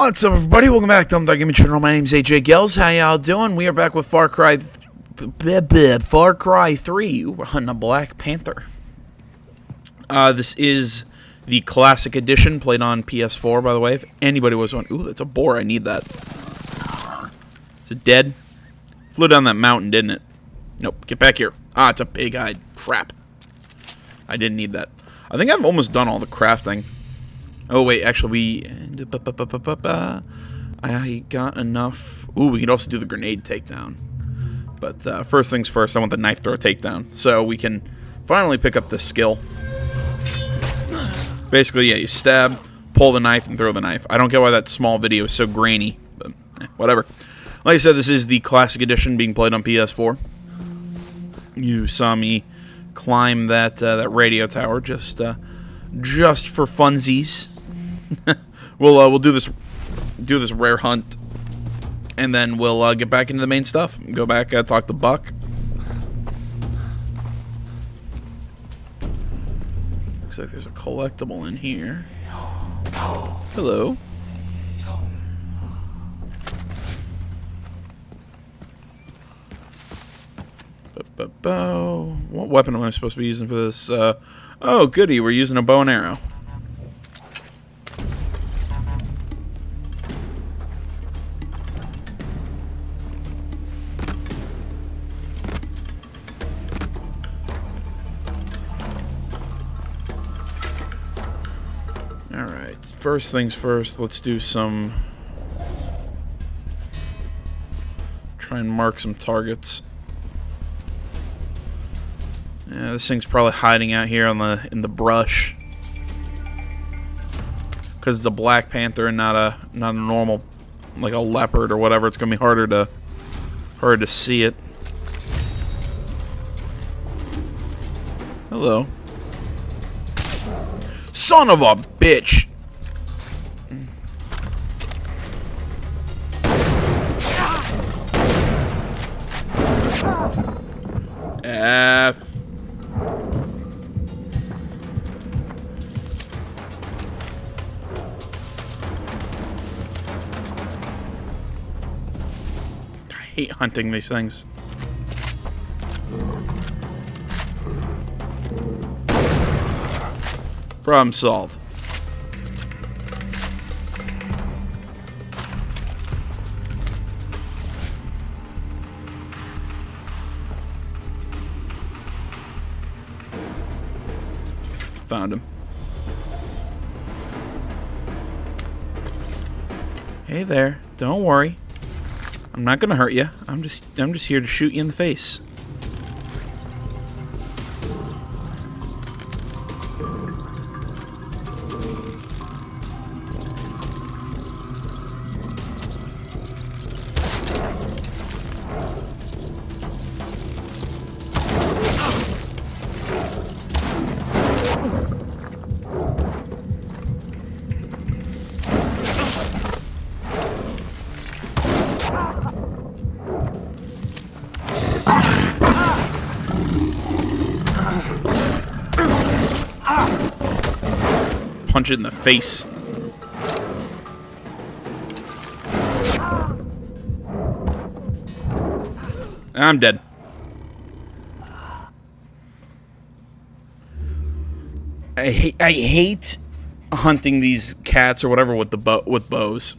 What's up, everybody? Welcome back to Dumb Gaming Channel. My name's AJ Gels. How y'all doing? We are back with Far Cry 3. Ooh, we're hunting a Black Panther. This is the Classic Edition, played on PS4, by the way. If anybody was on... Ooh, that's a boar. I need that. Is it dead? Flew down that mountain, didn't it? Nope. Get back here. Ah, it's a pig-eyed. Crap. I didn't need that. I think I've almost done all the crafting. Oh, wait, actually, I got enough. Ooh, we could also do the grenade takedown. But first things first, I want the knife throw takedown. So we can finally pick up this skill. Basically, yeah, you stab, pull the knife, and throw the knife. I don't get why that small video is so grainy, but whatever. Like I said, this is the Classic Edition being played on PS4. You saw me climb that radio tower just for funsies. We'll do this rare hunt, and then we'll get back into the main stuff. Go back, talk to Buck. Looks like there's a collectible in here. Hello. What weapon am I supposed to be using for this? Oh, goody, we're using a bow and arrow. Alright, first things first, let's do some... Try and mark some targets. Yeah, this thing's probably hiding out here in the brush. Because it's a Black Panther and not a normal, like a leopard or whatever. It's gonna be harder to see it. Hello. Son of a bitch! F. I hate hunting these things. Problem solved. Found him. Hey there. Don't worry. I'm not gonna hurt you. I'm just here to shoot you in the face. Punch it in the face. I'm dead. I hate hunting these cats or whatever with bows.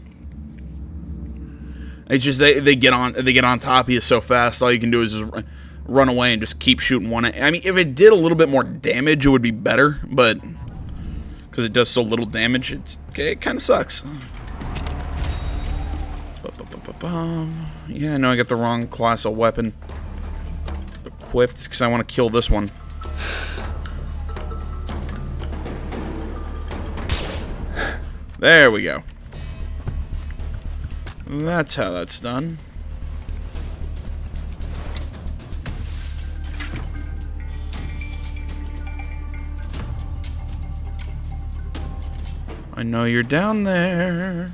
It's just they get on top of you so fast. All you can do is just run away and just keep shooting one. I mean, if it did a little bit more damage, it would be better, but because it does so little damage, it kind of sucks. Yeah, I know I got the wrong class of weapon equipped because I want to kill this one. There we go. That's how that's done. I know you're down there.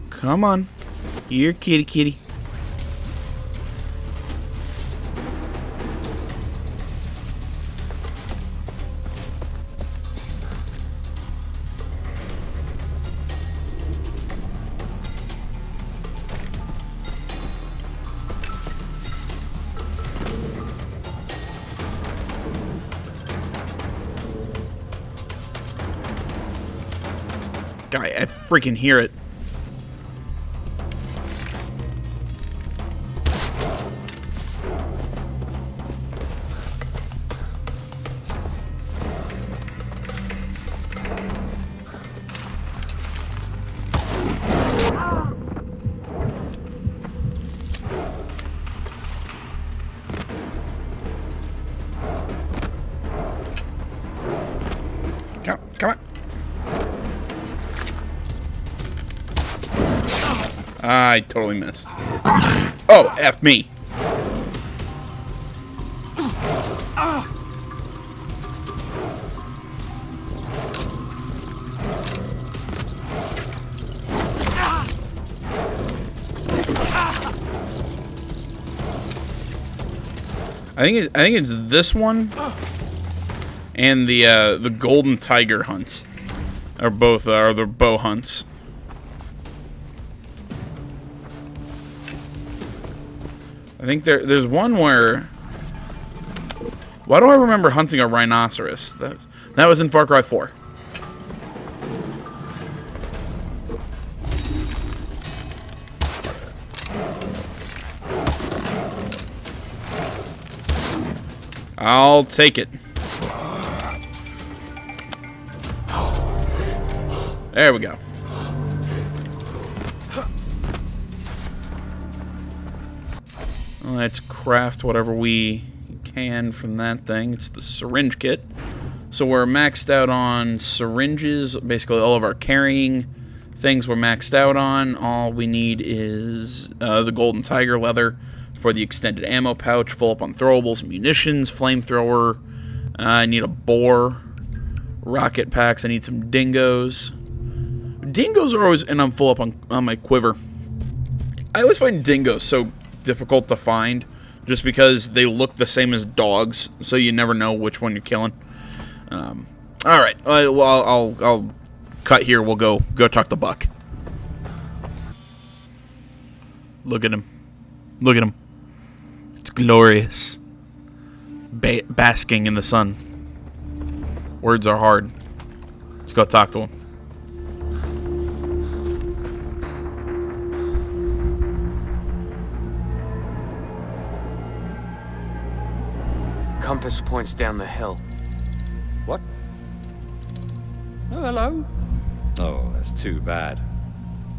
Come on. Here, kitty kitty. Fuck, I freaking hear it. Come on. I totally missed. Oh, F me. I think it's this one and the golden tiger hunt are both the bow hunts. I think there's one where. Why do I remember hunting a rhinoceros? That was in Far Cry 4. I'll take it. There we go. Let's craft whatever we can from that thing. It's the syringe kit. So we're maxed out on syringes. Basically all of our carrying things we're maxed out on. All we need is the golden tiger leather for the extended ammo pouch. Full up on throwables, munitions, flamethrower. I need a boar. Rocket packs. I need some dingoes. Dingoes are always... And I'm full up on my quiver. I always find dingoes so difficult to find just because they look the same as dogs, so you never know which one you're killing. All right, well, I'll cut here. We'll go talk to Buck. Look at him. Look at him. It's glorious. Basking in the sun. Words are hard. Let's go talk to him. Compass points down the hill. What? Oh, hello. Oh, that's too bad.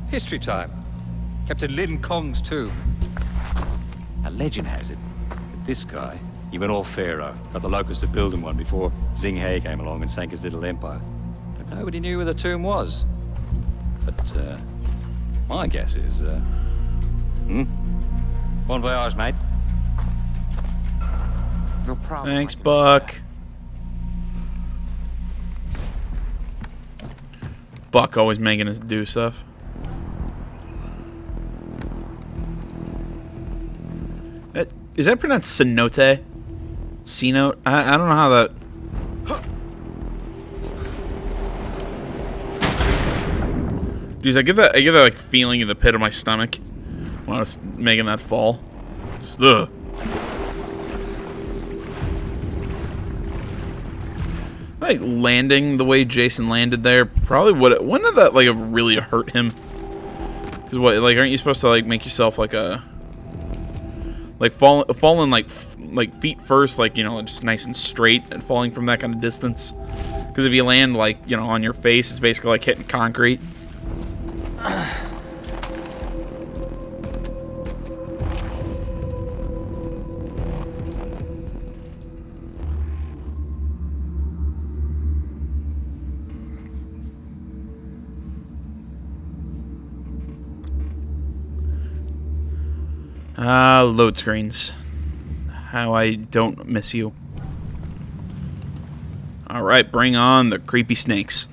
History time. Captain Lin Kong's tomb. A legend has it that this guy, he went all pharaoh, got the locusts to building one before Xing He came along and sank his little empire. But nobody knew where the tomb was. But, my guess is, Bon voyage, mate. No problem. Thanks, Buck. Buck always making us do stuff. Is that pronounced cenote? Cenote? I don't know how that... Jeez, I get that like feeling in the pit of my stomach when I was making that fall. Just, ugh. Like landing the way Jason landed there probably wouldn't that like have really hurt him? Because what, like, aren't you supposed to like make yourself like a falling like feet first, like, you know, just nice and straight and falling from that kind of distance? Because if you land like, you know, on your face, it's basically like hitting concrete. Load screens. How I don't miss you. Alright, bring on the creepy snakes.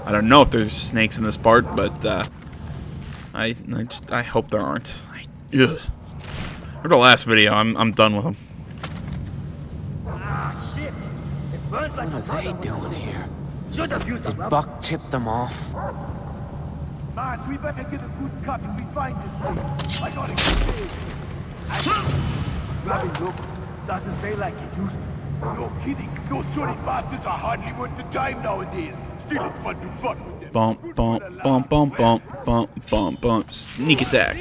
I don't know if there's snakes in this part, but I hope there aren't. Ugh. For the last video, I'm done with them. Ah, shit! It burns like What are they doing here? Should have used Did the Buck tip them off? Man, we better get a good cut if we find this thing. I gotta get it. Grabbing look doesn't feel like it used to. No kidding. Those sorry bastards are hardly worth the time nowadays. Still, it's fun to fuck with them. Bump, Good bump, for the bump, bump, bump, bump, bump, bump. Sneak attack.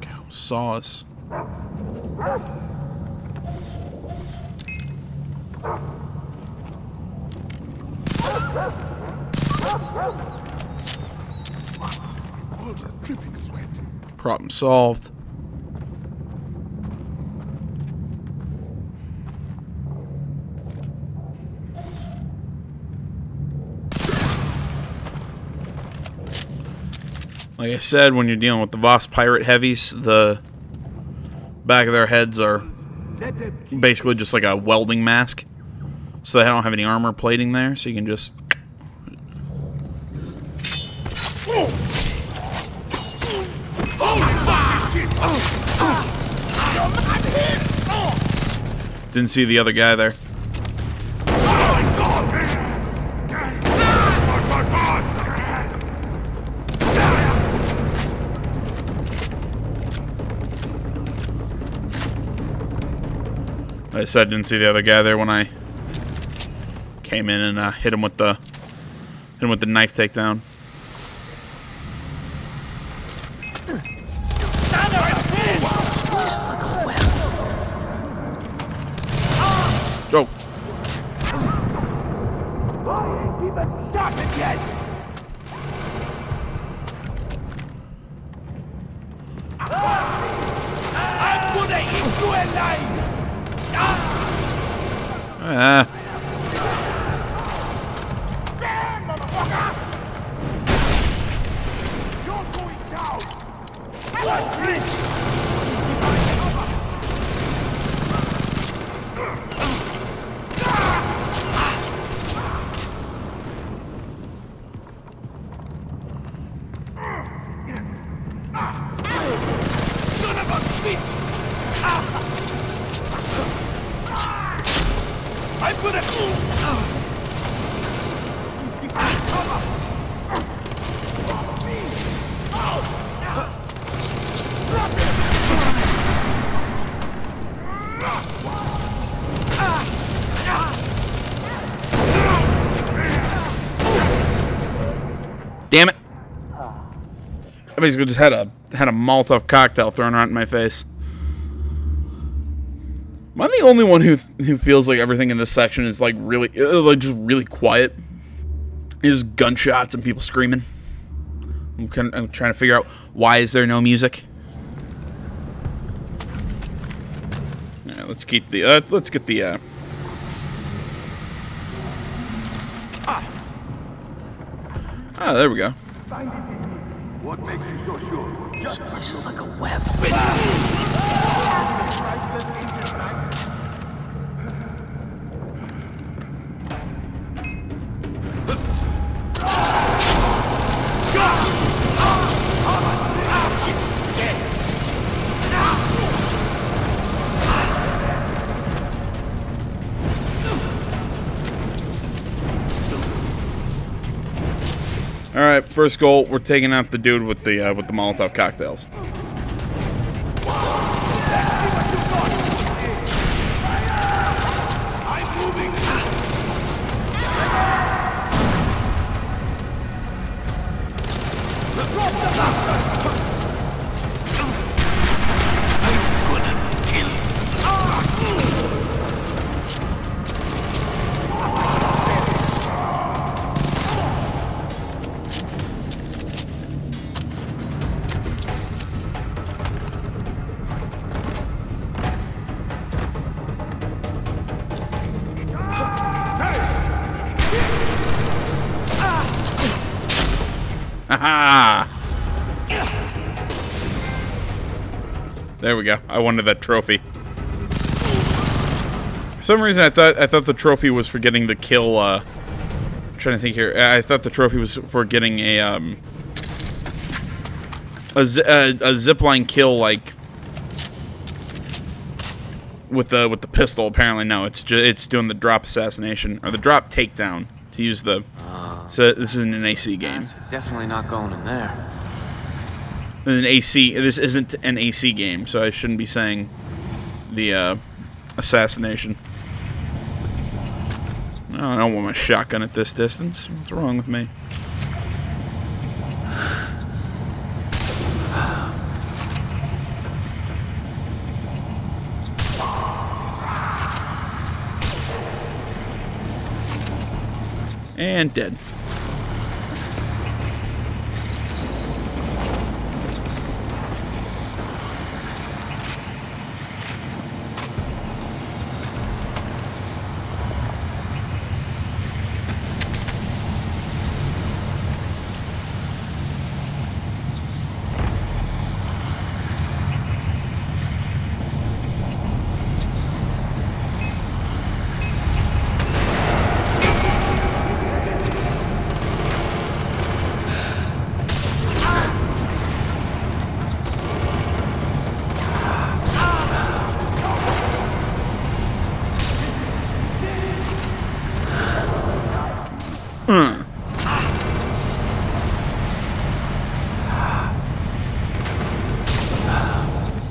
Cow sauce. Walls are dripping sweat. Problem solved. Like I said, when you're dealing with the Voss pirate heavies, the back of their heads are Let them keep basically just like a welding mask. So they don't have any armor plating there, so you can just... Didn't see the other guy there. Like I said, didn't see the other guy there when I came in and hit him with the knife takedown. Go. even started yet. I'm gonna eat you alive. Ah. Damn, motherfucker! You're going down. What's this? Son of a bitch! I'm gonna... Damn it! I basically just had a Molotov cocktail thrown right in my face. Am I the only one who feels like everything in this section is like really, just really quiet? There's gunshots and people screaming. I'm trying to figure out why is there no music. All right, let's keep the let's get the Ah, there we go. What makes you so sure? This place is like a web. All right, first goal. We're taking out the dude with the Molotov cocktails. I'm moving. Haha! There we go. I wanted that trophy. For some reason, I thought the trophy was for getting the kill. I'm trying to think here. I thought the trophy was for getting a zipline kill, like with the pistol. Apparently, no. It's doing the drop assassination or the drop takedown to use the. So this isn't an AC game. That's definitely not going in there. An AC. This isn't an AC game, so I shouldn't be saying the assassination. No, I don't want my shotgun at this distance. What's wrong with me? And dead.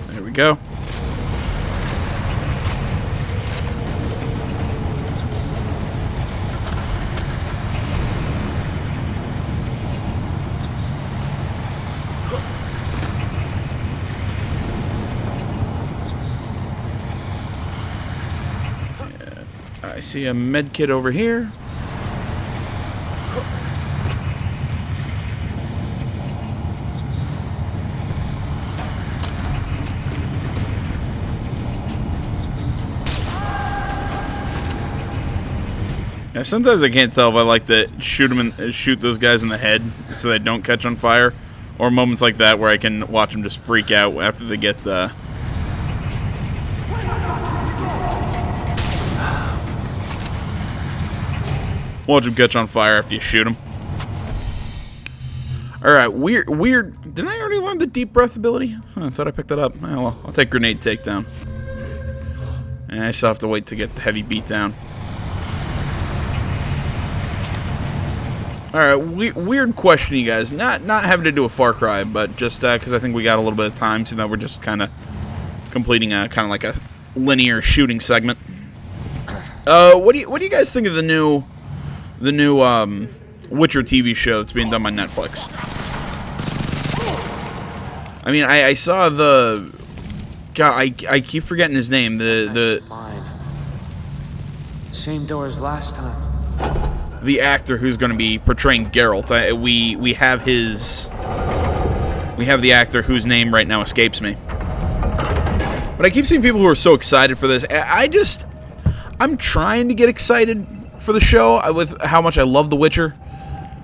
There we go. I see a med kit over here. Yeah, sometimes I can't tell if I like to shoot those guys in the head so they don't catch on fire, or moments like that where I can watch them just freak out after they get watch them catch on fire after you shoot them. Alright, weird. Didn't I already learn the deep breath ability? I thought I picked that up. Oh, well, I'll take grenade takedown. And I still have to wait to get the heavy beatdown. Alright, weird question, you guys. Not having to do with Far Cry, but just because I think we got a little bit of time, so that we're just kind of completing a kind of like a linear shooting segment. What do you guys think of the new Witcher TV show that's being done by Netflix? I mean, I saw the God. I keep forgetting his name. The Mine. Same door as last time. The actor who's going to be portraying Geralt. We have the actor whose name right now escapes me. But I keep seeing people who are so excited for this. I'm trying to get excited for the show with how much I love The Witcher.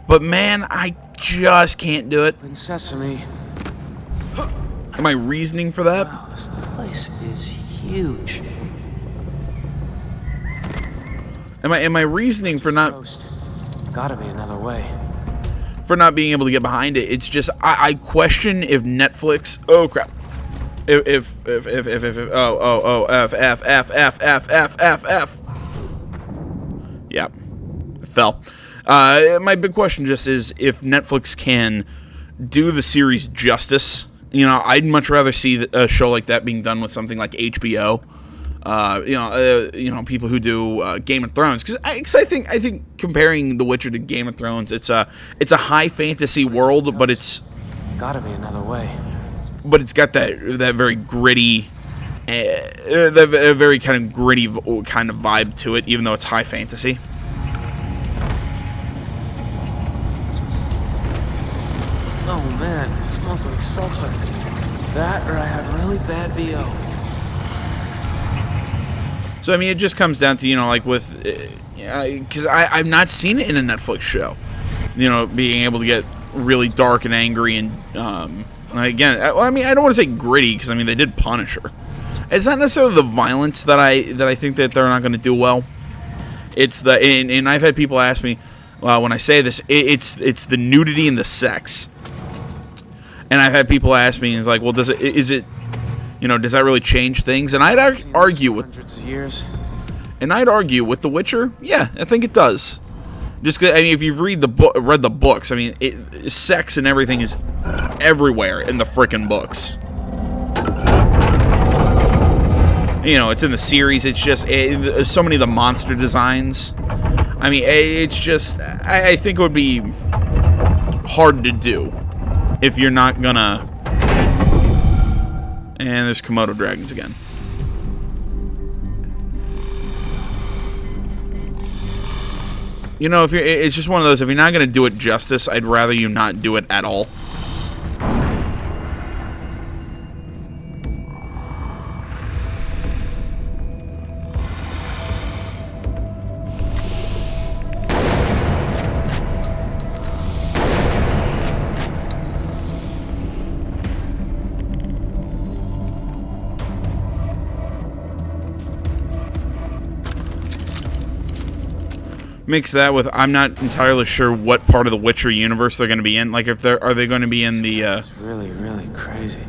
But man, I just can't do it. In Sesame. Am I reasoning for that? Wow, this place is huge. Am I reasoning for not Ghost. Gotta be another way. for not being able to get behind it? It's just I question if Netflix. Oh crap! If yeah, it fell. My big question just is if Netflix can do the series justice. You know, I'd much rather see a show like that being done with something like HBO. People who do Game of Thrones, because I think comparing The Witcher to Game of Thrones, it's a high fantasy world, but it's gotta be another way. But it's got that very gritty, that very kind of gritty kind of vibe to it, even though it's high fantasy. Oh man, it smells like sulfur. That or I have really bad BO. So, I mean, it just comes down to, like with, because I've not seen it in a Netflix show, being able to get really dark and angry and, again, I mean, I don't want to say gritty, because, I mean, they did Punisher. It's not necessarily the violence that I think that they're not going to do well. It's and I've had people ask me, when I say this, it's the nudity and the sex. And I've had people ask me, it's like, well, does that really change things? And I'd argue with hundreds of years. And I'd argue with The Witcher, yeah, I think it does. Just 'cause, I mean, if you've read the books, I mean, sex and everything is everywhere in the frickin' books. You know, it's in the series. It's just so many of the monster designs. I mean, it's just, I think it would be hard to do if you're not gonna. And there's Komodo dragons again. You know, it's just one of those, if you're not gonna do it justice, I'd rather you not do it at all. Mix that with, I'm not entirely sure what part of the Witcher universe they're going to be in. Like, if are they going to be in the? It's really, really crazy.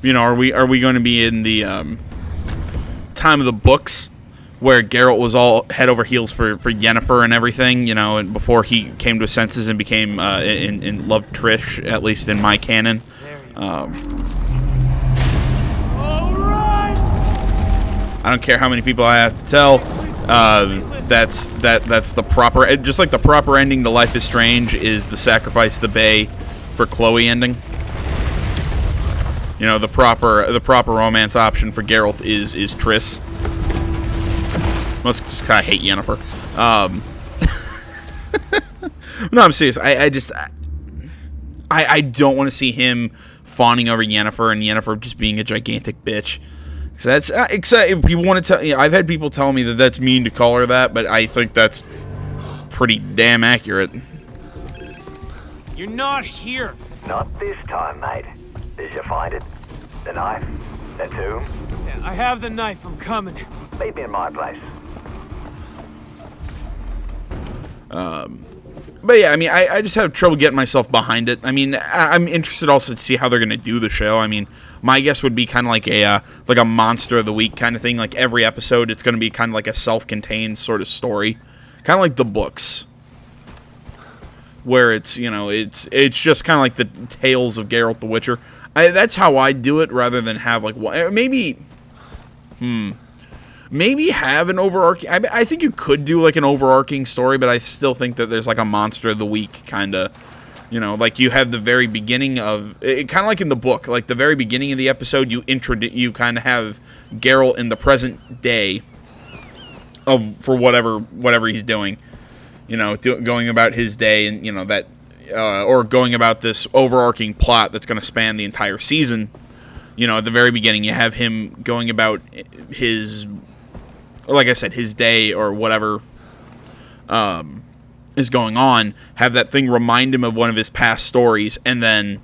You know, are we going to be in the time of the books, where Geralt was all head over heels for Yennefer and everything? You know, and before he came to his senses and became in loved Trish, at least in my canon. I don't care how many people I have to tell. That's the proper, just like the proper ending to Life is Strange is the sacrifice the Bay for Chloe ending. You know, the proper romance option for Geralt is Triss. Must just kind of hate Yennefer. No, I'm serious. I don't want to see him fawning over Yennefer and Yennefer just being a gigantic bitch. So that's except people want to tell. You know, I've had people tell me that that's mean to call her that, but I think that's pretty damn accurate. You're not here. Not this time, mate. Did you find it? The knife? The tomb? Yeah, I have the knife. I'm coming. Meet me in my place. But yeah, I mean, I just have trouble getting myself behind it. I mean, I'm interested also to see how they're going to do the show. I mean, my guess would be kind of like a Monster of the Week kind of thing. Like every episode, it's going to be kind of like a self-contained sort of story, kind of like the books, where it's, you know, it's just kind of like the tales of Geralt the Witcher. That's how I do it, rather than have like maybe have an overarching. I think you could do like an overarching story, but I still think that there's like a Monster of the Week kind of, you know, like you have the very beginning of it, kind of like in the book, like the very beginning of the episode, you kind of have Geralt in the present day for whatever he's doing, you know, going about his day, and you know that, or going about this overarching plot that's going to span the entire season. You know, at the very beginning, you have him going about his, or like I said, his day or whatever is going on, have that thing remind him of one of his past stories, and then,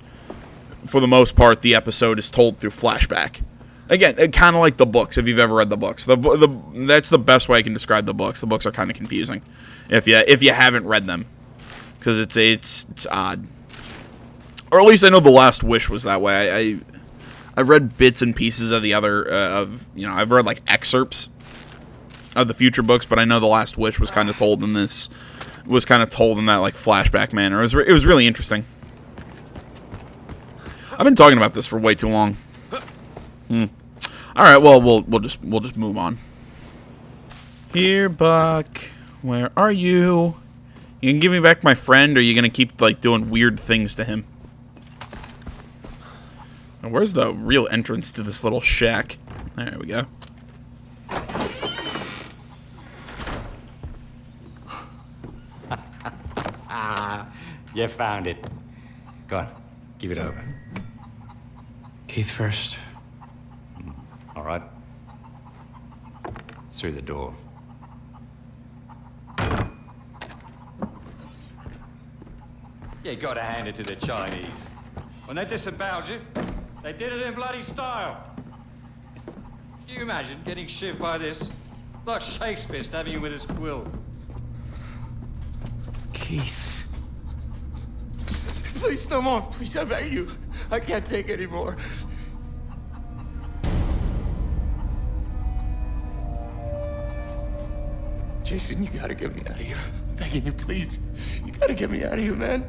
for the most part, the episode is told through flashback. Again, kind of like the books, if you've ever read the books. That's the best way I can describe the books. The books are kind of confusing if you haven't read them, because it's odd. Or at least I know The Last Wish was that way. I read bits and pieces of the other, I've read like excerpts of the future books, but I know The Last Wish was kind of told in this, was kind of told in that like flashback manner. It was really interesting. I've been talking about this for way too long. All right, well we'll just move on. Here, Buck, where are you? You can give me back my friend, or are you gonna keep like doing weird things to him? Now, where's the real entrance to this little shack? There we go. You found it. Go on, give it over. Keith first. All right. Through the door. You gotta hand it to the Chinese. When they disemboweled you, they did it in bloody style. Can you imagine getting shivved by this? Like Shakespeare stabbing you with his quill. Keith. Please, no more. Please, I beg you. I can't take any more. Jason, you gotta get me out of here. I'm begging you, please. You gotta get me out of here, man.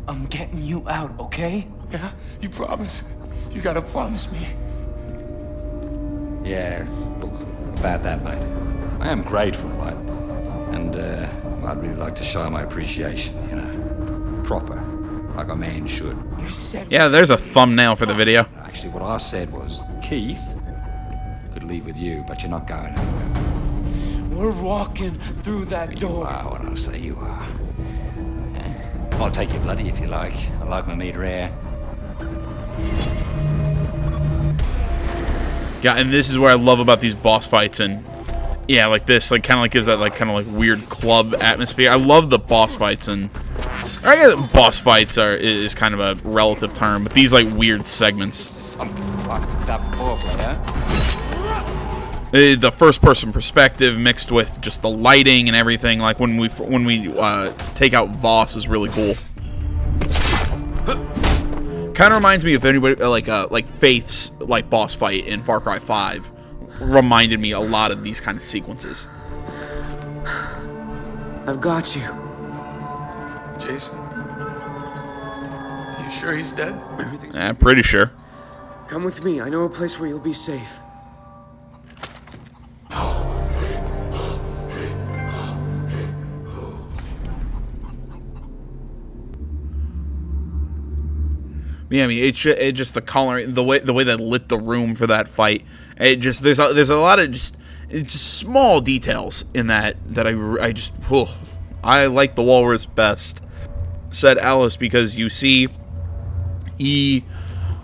I'm getting you out, okay? Yeah? You promise? You gotta promise me. Yeah, look, about that, mate. I am grateful, right? And, I'd really like to show my appreciation, you know. Proper. Like a man should. You said Yeah, there's a thumbnail for the video. Actually, what I said was, Keith could leave with you, but you're not going anywhere. we're walking through that You door. are what I say you are. I'll take your bloody if you like. I like my meat rare. Yeah, and this is what I love about these boss fights, and yeah, like this, like kind of like gives that like kind of like weird club atmosphere. I love the boss fights, and I guess boss fights is kind of a relative term, but these like weird segments. I'm fucked up awfully, huh? The first-person perspective mixed with just the lighting and everything, like when we take out Voss, is really cool. Kind of reminds me of anybody like Faith's like boss fight in Far Cry 5. Reminded me a lot of these kind of sequences. I've got you. Jason? You sure he's dead? Everything's... I'm pretty sure. Come with me. I know a place where you'll be safe. Yeah, I mean, it just the color, the way they lit the room for that fight. It just there's a lot of just small details in that I just I like the walrus best, said Alice, because you see, he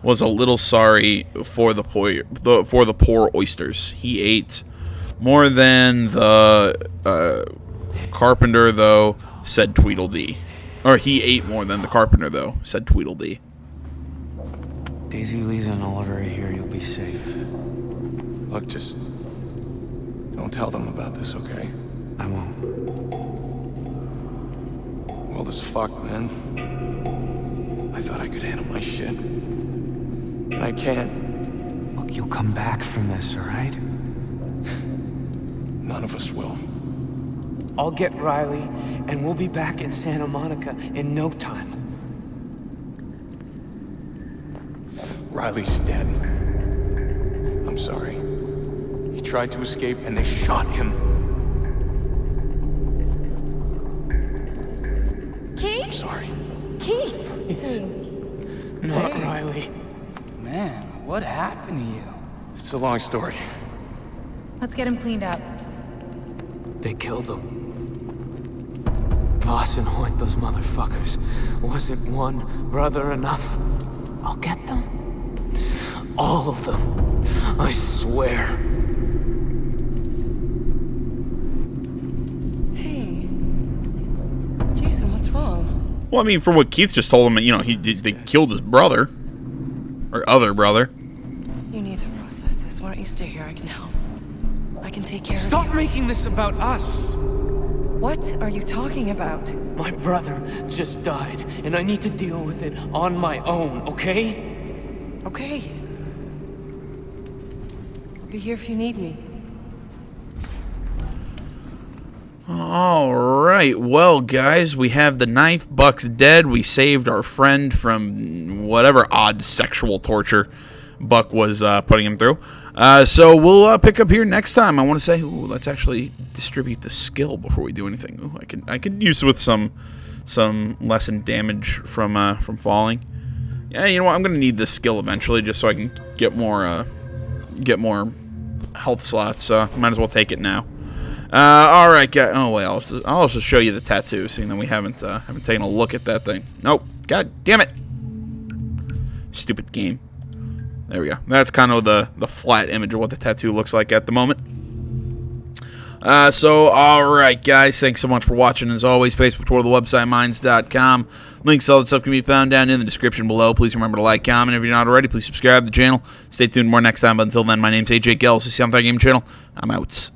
was a little sorry for the poor oysters. He ate more than the carpenter, though, said Tweedledee. Or he ate more than the carpenter, though, said Tweedledee. Daisy, Lisa, and Oliver are here. You'll be safe. Look, just don't tell them about this, okay? I won't. Well, as fuck, man. I thought I could handle my shit. And I can't. Look, you'll come back from this, all right? None of us will. I'll get Riley, and we'll be back in Santa Monica in no time. Riley's dead. I'm sorry. He tried to escape, and they shot him. Keith? I'm sorry. Keith! Please. Not Riley. Man, what happened to you? It's a long story. Let's get him cleaned up. They killed him. Voss and Hoyt, those motherfuckers. Wasn't one brother enough? I'll get them. All of them. I swear. Hey. Jason, what's wrong? Well, I mean, from what Keith just told him, you know, they killed his brother, or other brother. You need to process this. Why don't you stay here? I can help. I can take care of Stop you. making this about us! What are you talking about? My brother just died, and I need to deal with it on my own, okay? Okay. I'll be here if you need me. All right, well, guys, we have the knife. Buck's dead. We saved our friend from whatever odd sexual torture Buck was putting him through. So we'll pick up here next time. I want to say, ooh, let's actually distribute the skill before we do anything. Ooh, I could use with some lessen damage from falling. Yeah, you know what? I'm gonna need this skill eventually, just so I can get more health slots. So might as well take it now. All right, guys. Oh wait, I'll also show you the tattoo, seeing that we haven't taken a look at that thing. Nope. God damn it. Stupid game. There we go. That's kind of the flat image of what the tattoo looks like at the moment. So, alright, guys. Thanks so much for watching. As always, Facebook, Twitter, the website, minds.com. Links to all that stuff can be found down in the description below. Please remember to like, comment. If you're not already, please subscribe to the channel. Stay tuned more next time. But until then, my name's AJ Gels. This is the Game Channel. I'm out.